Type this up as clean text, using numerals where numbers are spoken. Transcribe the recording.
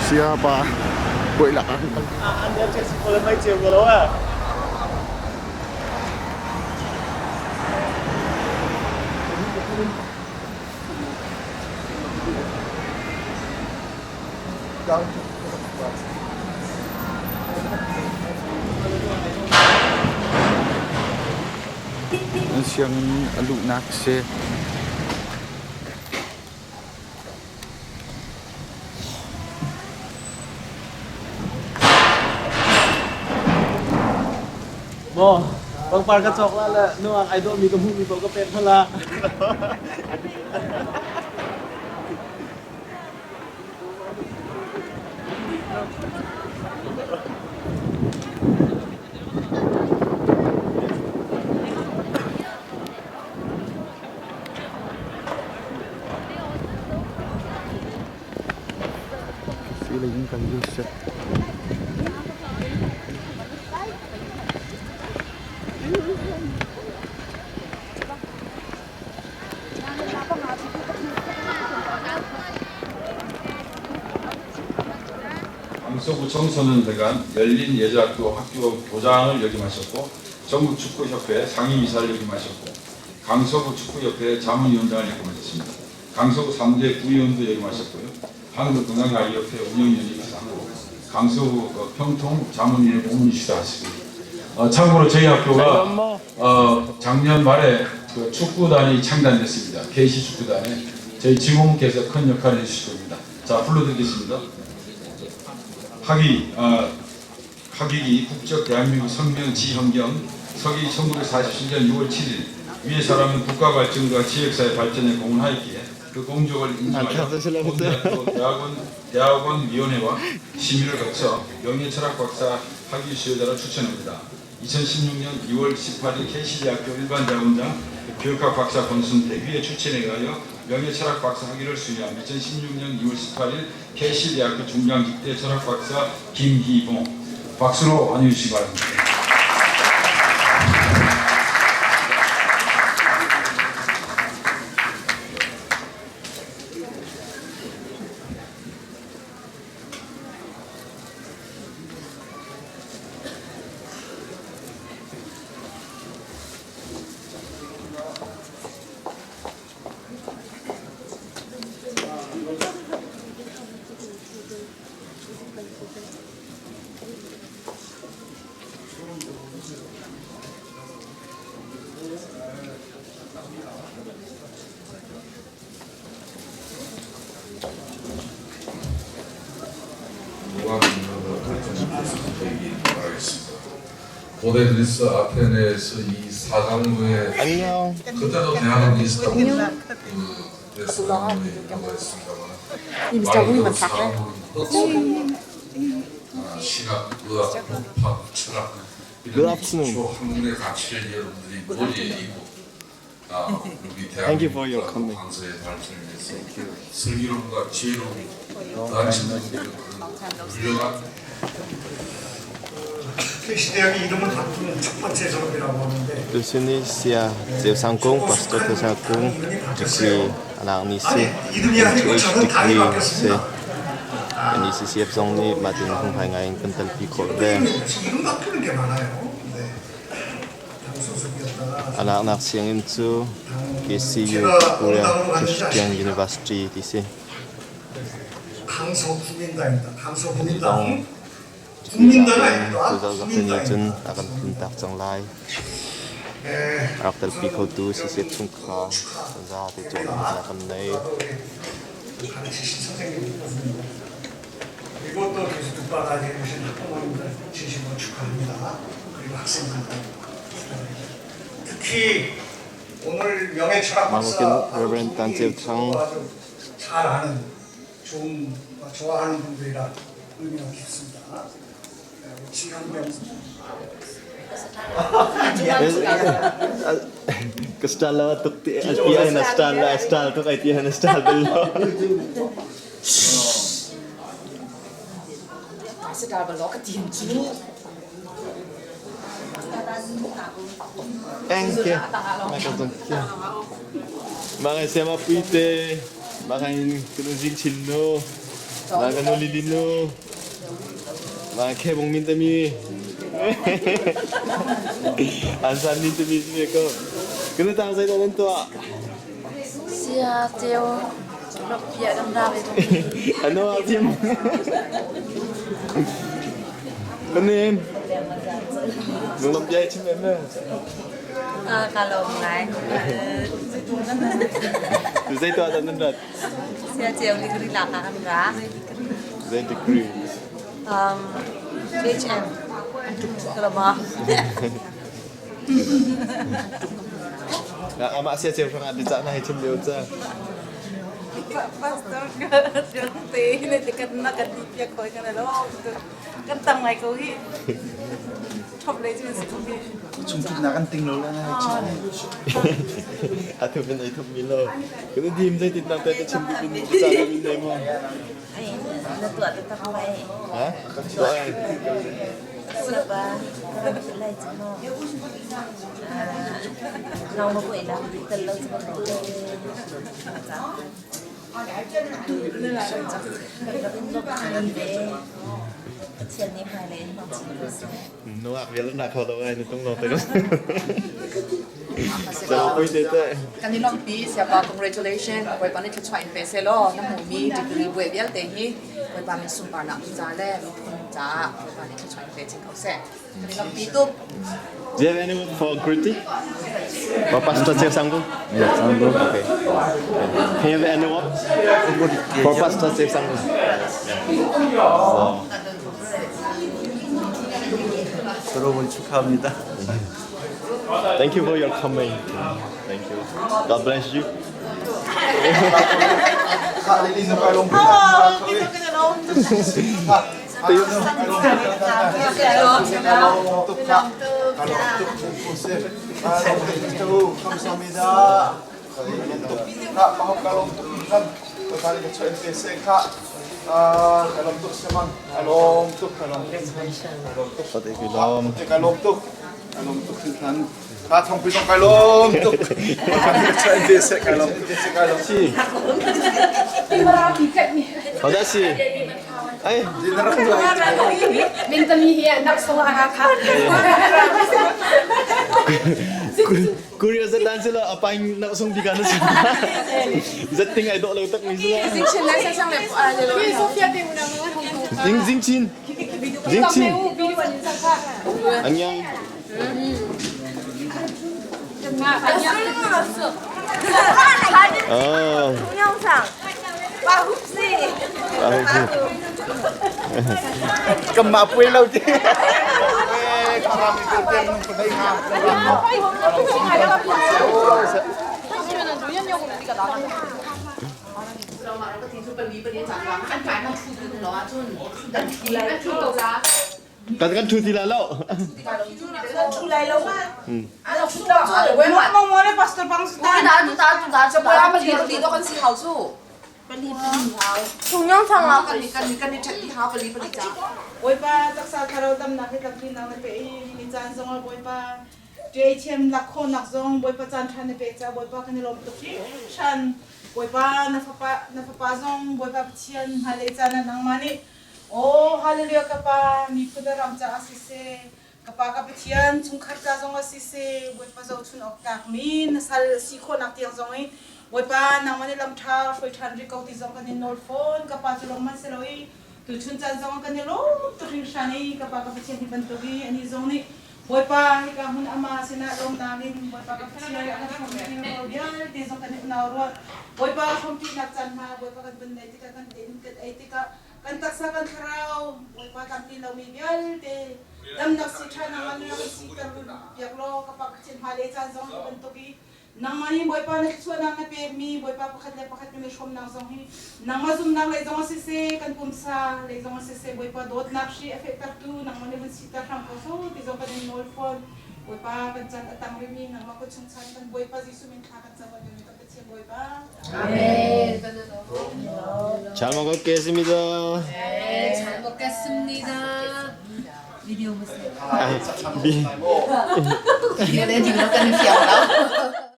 Siapa? Buổi lạ. Anh em chạy xung quanh mấy chiều rồi đó à. Ang siyang alunak siya. Mo, bang parka coklat lah. No, ang idol mi kamu mi bago pet pala. Sila yung kalusya. 강서구 청소년대간 열린 예자학교 학교 교장을 역임하셨고 전국축구협회 상임이사를 역임하셨고 강서구 축구협회 자문위원장을 역임하셨습니다. 강서구 3대 구의원도 역임하셨고요. 한국건강관리협회 운영위원이기도 하고 강서구 평통 자문위원회 고문이시도 하시고 참고로 저희 학교가 작년 말에 그 축구단이 창단됐습니다. KC 축구단에 저희 지공께서 큰 역할을 해주실 겁니다. 자, 불러드리겠습니다. 학위기 국적 대한민국 성명 지형경 서기 1947년 6월 7일 위의 사람은 국가 발전과 지역사회 발전에 공헌하였기에 그 공적을 인정하여 서울대학교 대학원위원회와 심의를 거쳐 명예철학 박사 학위 수여자를 추천합니다. 2016년 2월 18일 KC대학교 일반대학원장 교육학 박사 권순태 위의 추천에 의하여 명예철학 박사 학위를 수여한 2016년 2월 18일 KC대학교 중장직대 철학 박사 김희봉 박수로 환영해 주시기 바랍니다. 고대 그리스 아테네에서 이 사강부에 그때도 대학은 있었다고 그 레스토랑이라고 했습니다만 사강부는 신학, 의학, 법학, 철학 이런 기초 학문의 가치를 여러분들이 머리에 이고 우리 대한민국 강서의 발전을 위해서 슬기로움과 지혜로움이 가르치는 그런 훌륭한 KC대학의 이름을 바꾸는 첫 번째 졸업이라고 하는데 Di sini saya Sangkung, pastor ke Sangkung, degree anak nisi, degree se, nisi siap song ni matin kung ngayon kental pikol deh. 이름 바꾸는 게 많아요. 네. 소속이었다가 Anak-anak siang itu KCU Korea Christian University di sini. 강서 국민당입니다. 강서 국민당. Kemudian Tujuan akan pindah Changlai. Aktor pikol tu sisip sungka, za tujuan akan naik. 가르치신 선생님이거든요. 그리고 또 교수 국가까지 해주신 학부모님들 진심으로 축하합니다. 그리고 학생들도 특히 오늘 명예철학 박사 Reverend Tan Chiu Chang 아주 잘 아는 좋아하는 분들이라 의미가 깊습니다. 지형병 Kestala untuk SPI na style tu kay tiyan na style bello. Style bello ka tiyan chu. Thank you. Makasangkya. Mga sema pite, mga kinuzil chilno. Makan uli dino. Makan bong minta mi. Ansan minta mi ko. Kena tahu saya tak tentu ah. Sia Teo. Lộc bia đâm ra về trong Ano atim? Ano em? Nung lampiyay chim em na. kalong lại. Zai tu ada nandat. Sia Teo đi lạc ăn rá. Zai degree. HM. Kalau mah. Na ama sia sia sang ada cak na chim leo cha. Pastor ganti ini dekat nak ganti pihak kau kan lo kan tang mai kau hi top lagi macam tu Chung na kan ting lo lang. Atu ben ai thum milo. Kena dim zai tin na ta chim bin sa na bin dai mo. Ai, na tua tetap baik. Ha? Doai. Sebab lai cuma. Nau mau buat dah, telur sebab tu. Chuyện này phải lên No ak vela na kho đâu ai ni tong lo te. Sao bây giờ thế? Kanilong pi siapa congratulations boy pa ni try in peselo na mo mi degree boy bial te hi boy pa mi sum pa na za le mi thun cha boy pa ni try in pesing kau se kanilong pi tu Do you have anyone for critic? For Pastor Chef Sanggung? Ya, sanggup. Okay. Can you have anyone? For Pastor Chef Sanggung? 졸업을 축하합니다. Thank you for your comment. Thank you. God bless you. Kalilin na kalong. 감사합니다. Kak, mahal kalong tukan. Kali ka sa MPC, Kak. Kalong tuk semang. Kalong tuk. Pati kilom. Kalong tuk. Kalong tuk sintan. Kak, thong pitong kalong tuk. Kali ka sa MPC, kalong tuk. Kalong si. Oh, that's it. Ay, minta mi hi nak semua anak curious dan sila apa yang nak song bigan sila. Zating ay do lang tak ni sila. Xin lên sang sang đẹp Ni Sofia te una mga Zing chin. Zing chin. video ni sa Anyang oh. 동영상 와 흡시 Kemapuin lang din. Karami ko din nung patay nga. Katakan tu tidak lo. Tulay lo ma. Ano tulay? Wala mo mo le pastor pang sa. 나도 뭐야 한번 리더 건시 하우수 동영상 아 kan chat di ha beli beli ja Boy pa taksa karaw dam nakit lakri na pe ni chan song boy pa JHM lakho nak zong boy pa chan than pe cha boy pa kan lom to shan boy pa na fa zong boy pa chian hale chan nang mani oh hallelujah ka pa mi pudar am cha asise kapag kapitian chung kharta zong asise boy pa zo chun ok tak min sal sikho nak tiang zong in boy pa nang mani lam tha foi than ri ko ti zong kan nol phone kapag chulong man seloi tu chun chan zong kan lo tu ring shani kapag kapitian di bantogi ani zong ni boy pa ka hun ama sina rom nangin boy pa kapitian ang thong ni no dial ti zong kan na ro boy pa thong ti nak chan ma boy pa kan ban dai ti ka kan din kat ai ti ka kan taksa kan kharau boy pa kan ti lo mi bial te dam nak si tha na man na si ka yak lo kapag chin hale chan zong bantogi nang mani boy pa na chua na pe mi boy pa pakhat ni shom nang zong hi nang mazum nang lai zong se kan pumsa lai zong se boy pa dot nak shi effect tu nang mani ban sita kham ko so ti zong kan nol phone boy pa kan chan atang ri mi nang ma ko chung chan kan boy pa jisu min kha kan sa ba ni ta pe boy pa amen 잘 먹었겠습니다. 네, 잘 먹겠습니다. video 보세요. 비. 이거 내 뒤로 가는 기억 나.